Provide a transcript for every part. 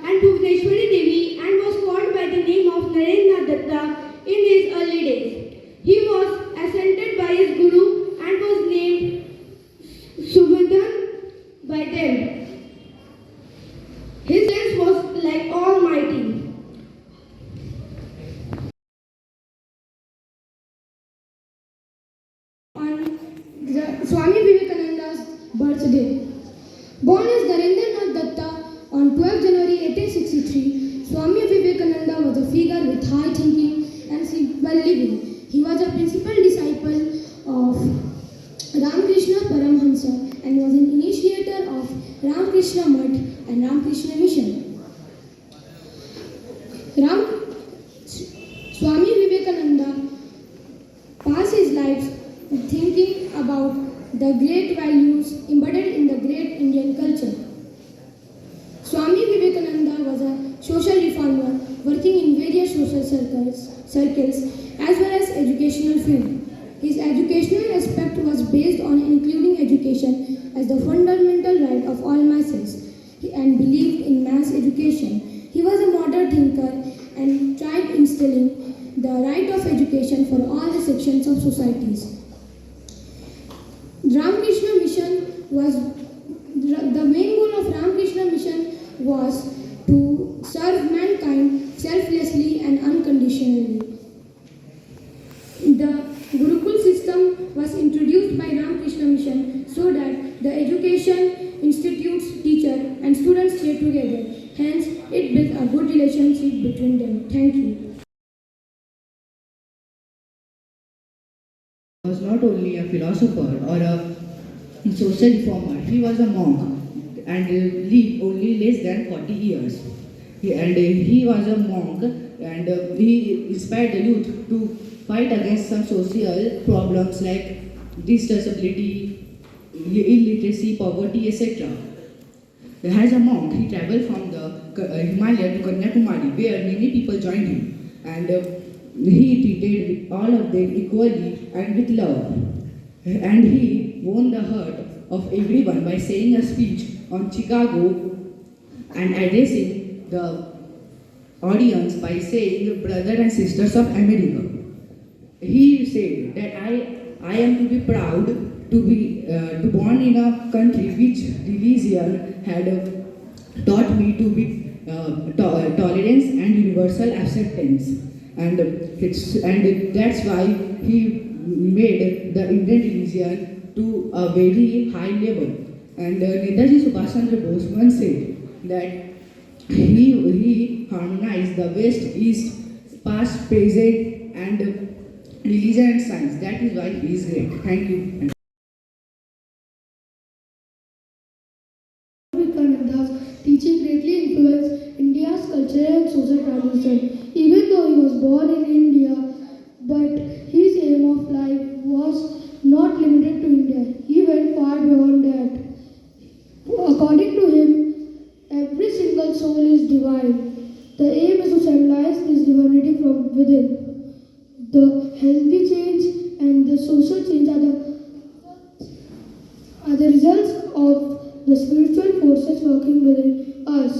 and Bhuvaneshwari Devi and was called by the name of Narendra Datta in his early days. He was ascended by his guru and was named Subhadan by them. His sense was like almighty. On Swami Vivekananda's birthday. Born as Narendranath Datta on 12 January 1863, Swami Vivekananda was a figure with high thinking and simple living. He was a principal disciple of Ramakrishna Paramhansa and was an initiator of Ramakrishna Mutt and Ramakrishna Mission. Swami Vivekananda passed his life thinking about the great values embedded in the great Indian culture. Swami Vivekananda was a social reformer working in various social circles as well as educational field. His educational aspect was based on including education as the fundamental right of all masses and believed in mass education. He was a modern thinker and tried instilling the right of education for all the sections of societies. Ramakrishna Mission was the main goal of Ramakrishna Mission was to serve mankind selflessly and unconditionally. The Gurukul system was introduced by Ramakrishna Mission so that the education, institutes, teacher and students stay together. Hence, it built a good relationship between them. Thank you. Was not only a philosopher or a social reformer, he was a monk and lived only less than 40 years. He was a monk and he inspired the youth to fight against some social problems like disability, illiteracy, poverty, etc. As a monk, he traveled from the Himalaya to Kanyakumari, where many people joined him, and he treated all of them equally and with love. And he won the heart of everyone by saying a speech on Chicago and addressing the audience by saying, "Brothers and sisters of America." He said that I am to be proud to born in a country which religion had taught me to be tolerance and universal acceptance, and that's why he made the Indian religion to a very high level. And Netaji Subhash Chandra Bose once said that he harmonized the West, East, past, present, and religion and science. That is why he is great. Thank you. Vivekananda's teaching greatly influenced India's cultural and social tradition. Even though he was born in India, but his aim of life was not limited to India. He went far beyond that. According to him, every single soul is divine. The aim is to channelize this divinity from within. The healthy change and the social change are the results of the spiritual forces working within us.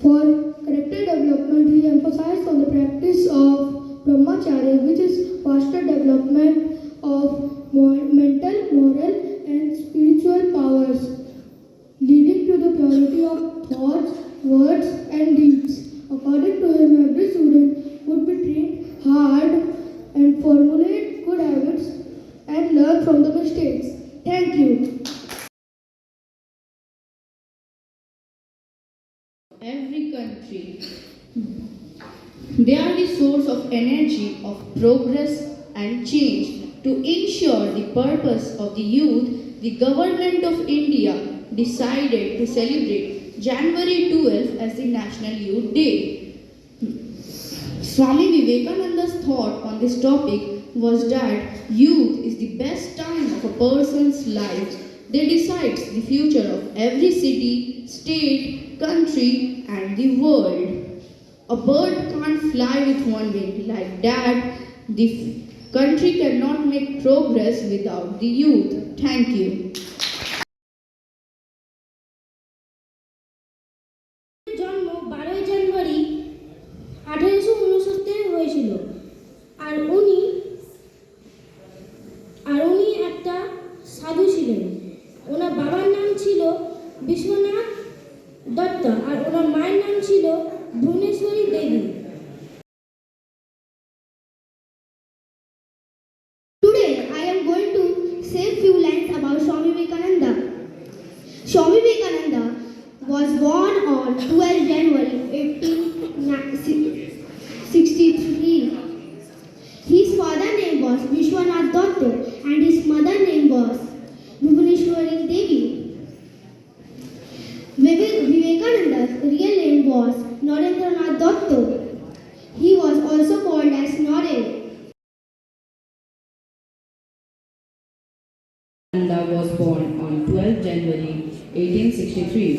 For character development, he emphasized on the practice of brahmacharya, which is faster development of mental, moral, and spiritual powers, leading to the purity of thoughts, words, and deeds. According to him, every student would be trained hard and formulate good habits and learn from the mistakes. Thank you. Every country, they are the source of energy, of progress and change. To ensure the purpose of the youth, the government of India decided to celebrate January 12th as the National Youth Day. Swami Vivekananda's thought on this topic was that youth is the best time of a person's life. They decide the future of every city, state, country and the world. A bird can't fly with one wing. Like that, the country cannot make progress without the youth. Thank you. Dutta আর ওনার মায়ের নাম ছিল ভুবনেশ্বরী দেবী। Today, I am going to say few lines about Swami Vivekananda. Swami Vivekananda was born on 12 January 1863. His father's name was Vishwanath Datta and his mother's name was Bhuvaneshwari Devi. Vivekananda's real name was Narendranath Datta. He was also called as Naren. Vivekananda was born on 12 January 1863.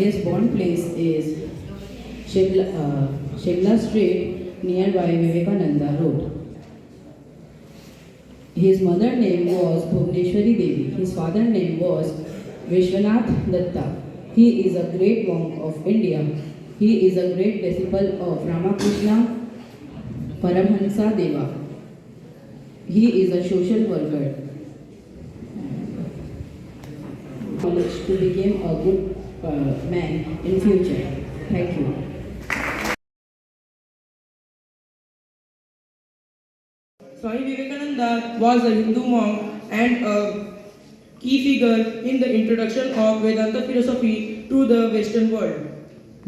His born place is Shimla Street nearby Vivekananda Road. His mother's name was Bhuvaneshwari Devi. His father's name was Vishwanath Datta. He is a great monk of India. He is a great disciple of Ramakrishna Paramhansa Deva. He is a social worker. Knowledge to become a good man in future. Thank you. Swami Vivekananda was a Hindu monk and a key figure in the introduction of Vedanta philosophy to the Western world.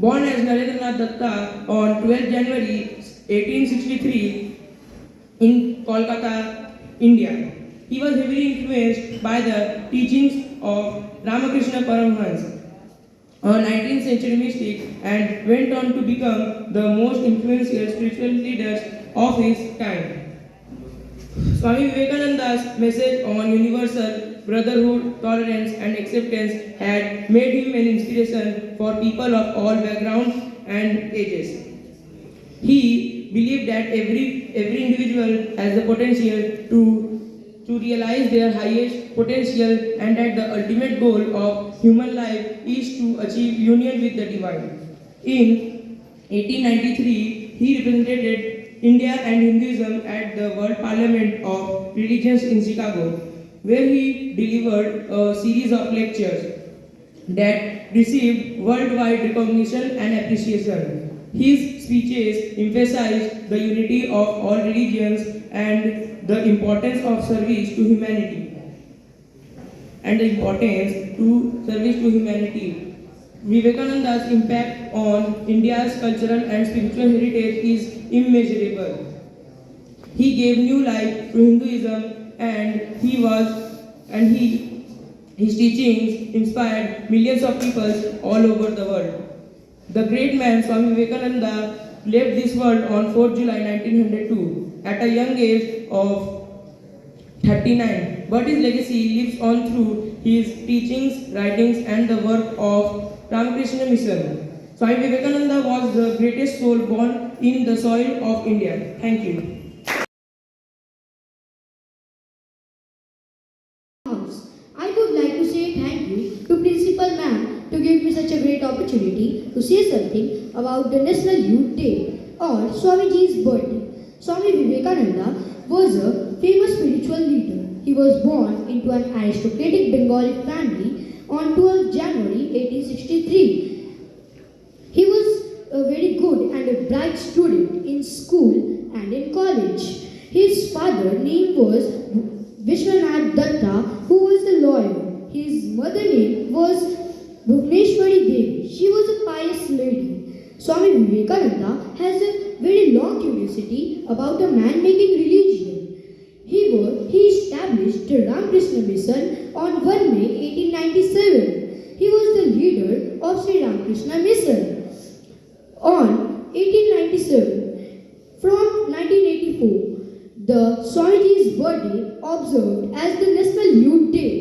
Born as Narendranath Datta on 12 January 1863 in Kolkata, India, he was heavily influenced by the teachings of Ramakrishna Paramhansa, a 19th century mystic, and went on to become the most influential spiritual leaders of his time. Swami Vivekananda's message on universal brotherhood, tolerance and acceptance had made him an inspiration for people of all backgrounds and ages. He believed that every individual has the potential to realize their highest potential and that the ultimate goal of human life is to achieve union with the divine. In 1893, he represented India and Hinduism at the World Parliament of Religions in Chicago, where he delivered a series of lectures that received worldwide recognition and appreciation. His speeches emphasized the unity of all religions and the importance of service to humanity. Vivekananda's impact on India's cultural and spiritual heritage is immeasurable. He gave new life to Hinduism and his teachings inspired millions of people all over the world. The great man Swami Vivekananda left this world on 4th July 1902 at a young age of 39, but his legacy lives on through his teachings, writings and the work of Ramakrishna Mission. Swami Vivekananda was the greatest soul born in the soil of India. Thank you. I would like to say thank you to Principal Ma'am to give me such a great opportunity to say something about the National Youth Day or Swamiji's birthday. Swami Vivekananda was a famous spiritual leader. He was born into an aristocratic Bengali family on 12 January 1863. He was a very good and a bright student in school and in college. His father's name was Vishwanath Datta, who was a lawyer. His mother's name was Bhuvaneshwari Devi. She was a pious lady. Swami Vivekananda has a very long curiosity about a man-making religion. He established the Ramakrishna Mission on 1 May 1897. He was the leader of Sri Ramakrishna Mission on 1897. From 1984, the Swamiji's birthday observed as the National Youth Day.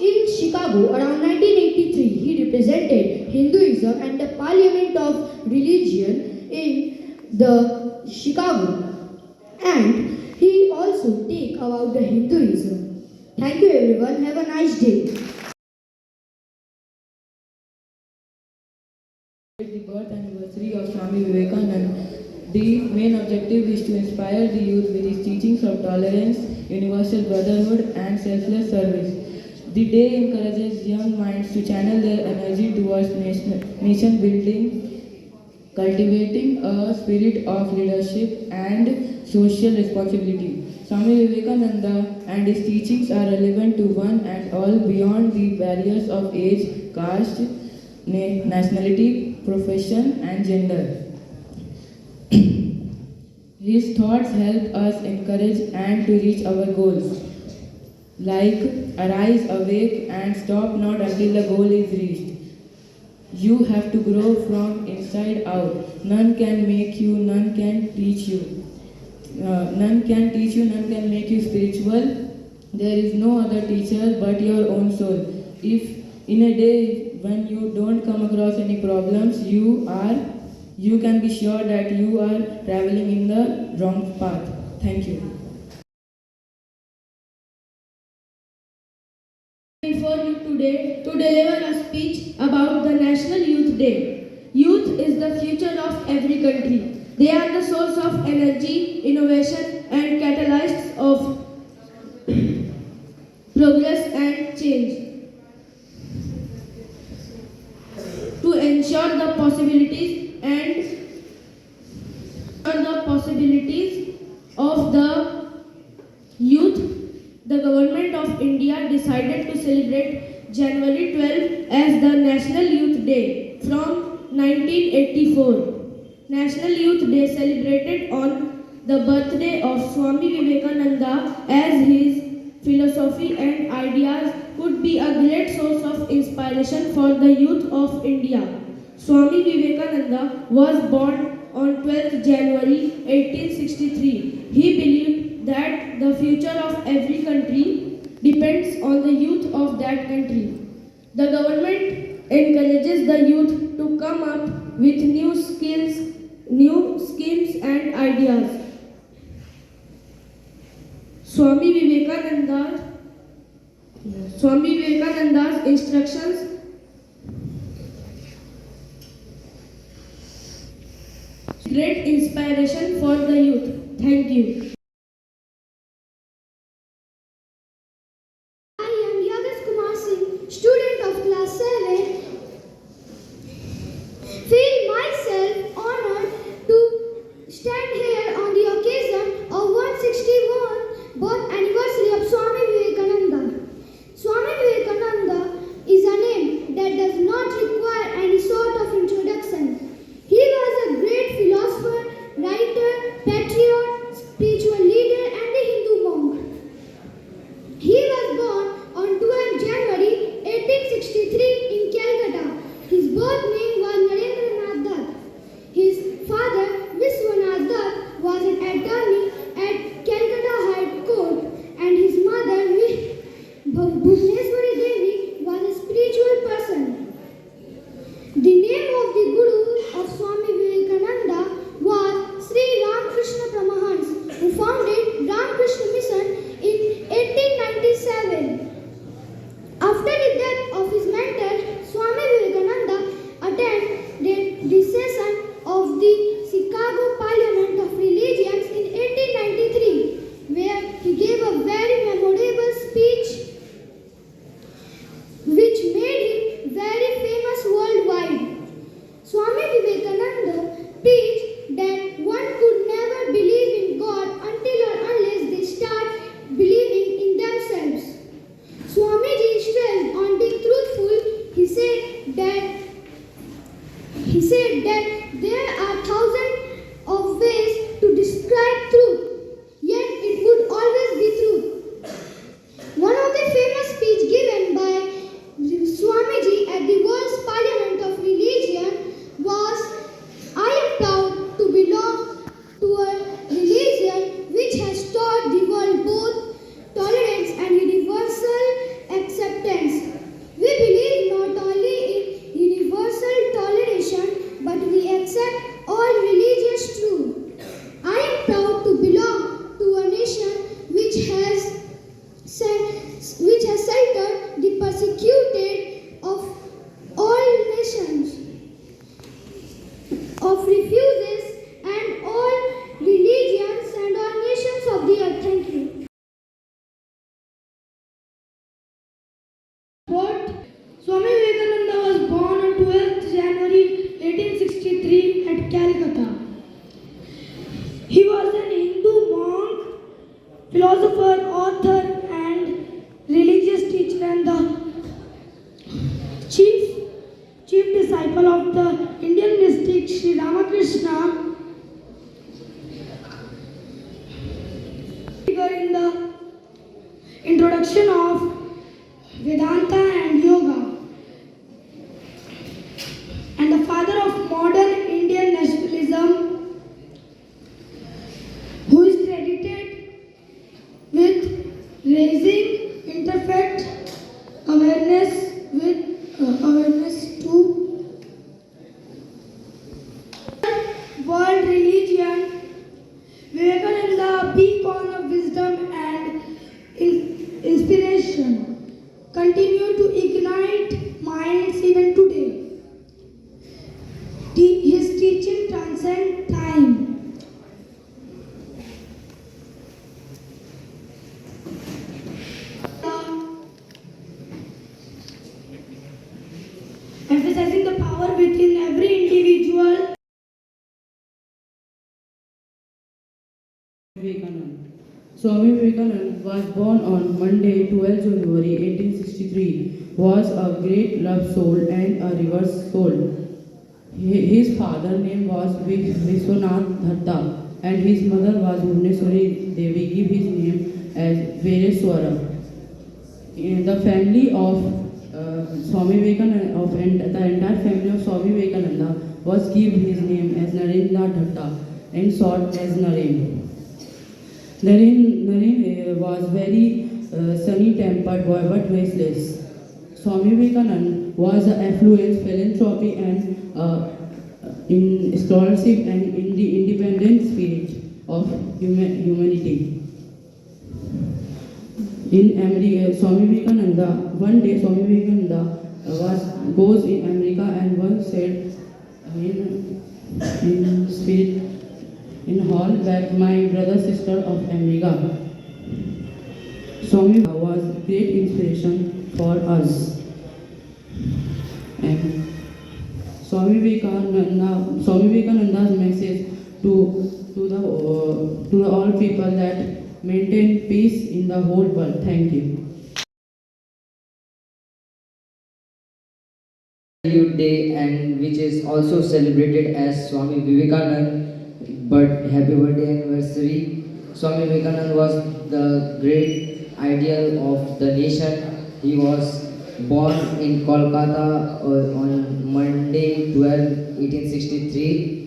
In Chicago, around 1983, he represented Hinduism and the Parliament of Religion in the Chicago, and he also take about the Hinduism. Thank you everyone. Have a nice day. The birth anniversary of Swami Vivekananda. The main objective is to inspire the youth with his teachings of tolerance, universal brotherhood and selfless service. The day encourages young minds to channel their energy towards nation building, cultivating a spirit of leadership and social responsibility. Swami Vivekananda and his teachings are relevant to one and all beyond the barriers of age, caste, nationality, profession, and gender. His thoughts help us encourage and to reach our goals, like arise, awake, and stop not until the goal is reached. You have to grow from inside out. None can make you, none can teach you. None can teach you, none can make you spiritual. There is no other teacher but your own soul. If in a day when you don't come across any problems, you can be sure that you are traveling in the wrong path. Thank you. Before you today to deliver a speech about the National Youth Day. Youth is the future of every country. They are the source of energy, innovation, and catalysts of progress and change. To ensure the possibilities of the youth, the Government of India decided to celebrate January 12 as the National Youth Day from 1984. National Youth Day celebrated on the birthday of Swami Vivekananda, as his philosophy and ideas could be a great source of inspiration for the youth of India. Swami Vivekananda was born on 12th January 1863. He believed that the future of every country depends on the youth of that country. The government encourages the youth to come up with new schemes and ideas. Swami Vivekananda's instructions great inspiration for the youth. Thank you. I am Yagas Kumar Singh, student of class 7. Feel myself honored to stand here on the occasion of 161st birth anniversary of Swami Vivekananda. Swami Vivekananda is a name that does not require any sort of introduction. He was a great philosopher, writer, patriot, spiritual leader, and a Hindu monk. He was born on 12 January 1863 in Calcutta. His birth name was Narendranath Dutt. His father, Vishwanath Dutt, was an attorney at Calcutta High Court, and his mother, Bhuvneshwari Devi, was a spiritual person. The name of the Guru of Swami Vivekananda was Sri Ramakrishna Paramahans, who founded Ramakrishna Mission in 1897. After the death of his mentor, Swami Vivekananda attended the session of the Chicago Parliament of Religions in 1893, where he gave a very memorable speech which made him very famous worldwide. Swami Vivekananda preached that one could never believe in God until or unless they start believing in themselves. Swamiji stressed on being truthful. He said that there are thousands of ways to describe truth, yet it would always be truth. One of the famous speech given by Swamiji at the World's Parliament of Religion was, "I am proud to belong to a religion which has taught the world both tolerance and universal acceptance. We believe not only in universal toleration, but we accept all religions chief disciple of the Indian mystic Sri Ramakrishna, figure in the introduction of Vedanta and Yoga, and the father of modern Indian nationalism, who is credited with raising interfaith awareness to world religion. Vivekananda, a beacon of wisdom and inspiration, continue to ignite minds even today. His teaching transcend time. Emphasizing the power within every individual. Vivekananda. Swami Vivekananda was born on Monday, 12 January 1863. Was a great love soul and a reverse soul. His father's name was Vishwanath Datta and his mother was Bhuvneswari Devi. Give his name as Vereswara. In the family of Swami Vivekananda, the entire family of Swami Vivekananda was give his name as Narendra Datta and short as Naren. Naren was very sunny-tempered boy but restless. Swami Vivekananda was an affluent philanthropy and in scholarship and in the independent spirit of humanity. In America, Swami Vivekananda, one day Swami Vivekananda goes in America and once said in spirit in hall that my brother sister of America. Swami was great inspiration for us. And Swami Vivekananda's message to all people that maintain peace in the whole world. Thank you. Youth Day, and which is also celebrated as Swami Vivekananda. But happy birthday anniversary. Swami Vivekananda was the great ideal of the nation. He was born in Kolkata on Monday 12, 1863.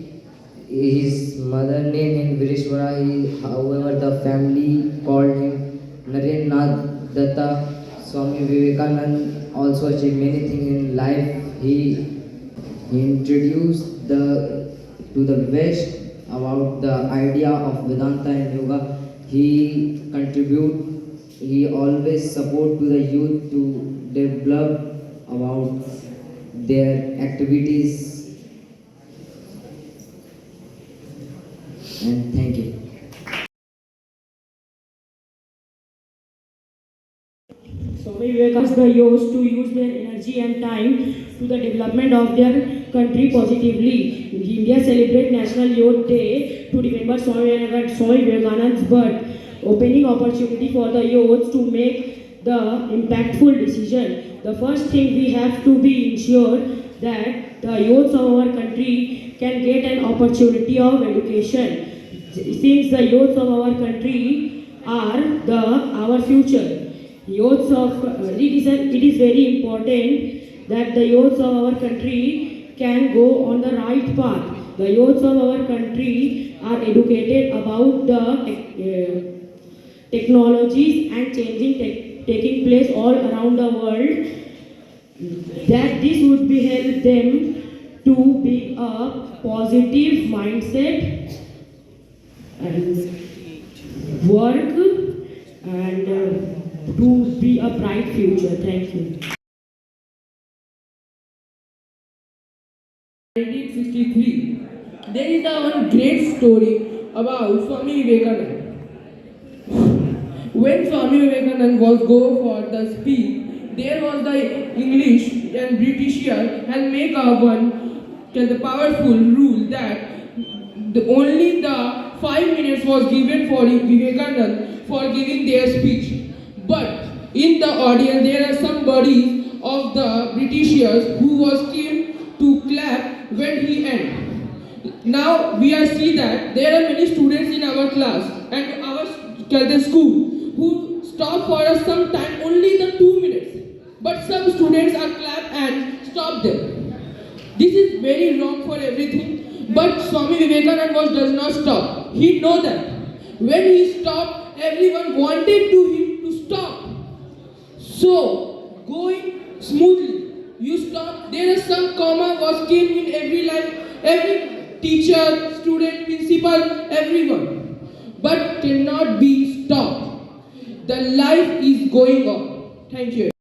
His mother name in Vireshwara, however the family called him Narendranath Datta. Swami Vivekananda also achieved many things in life. He introduced to the West about the idea of Vedanta and Yoga. He always support to the youth to develop about their activities. And thank you. Swami Vivekananda the youth to use their energy and time to the development of their country positively. India celebrates National Youth Day to remember Swami Vivekananda's birth, opening opportunity for the youth to make the impactful decision. The first thing we have to be ensured that the youth of our country can get an opportunity of education. Since the youth of our country are our future. It is very important that the youth of our country can go on the right path. The youth of our country are educated about the technologies and taking place all around the world. That this would be help them to be a positive mindset and work and to be a bright future. Thank you. 1963. There is one great story about Swami Vivekananda. When Swami Vivekananda was go for the speech, there was the English and Britishers and make the powerful rule that only the 5 minutes was given for Vivekananda for giving their speech. But in the audience there are somebody of the Britishers who was came to clap when he ended. Now we are see that there are many students in our class and our school who stop for us some time, only the 2 minutes. But some students are clap and stop them. This is very wrong for everything. But Swami Vivekananda does not stop. He know that when he stopped, everyone wanted to him to stop. So going smoothly, you stop. There is some comma was came in every life, every teacher, student, principal, everyone, but cannot be stopped. The life is going on. Thank you.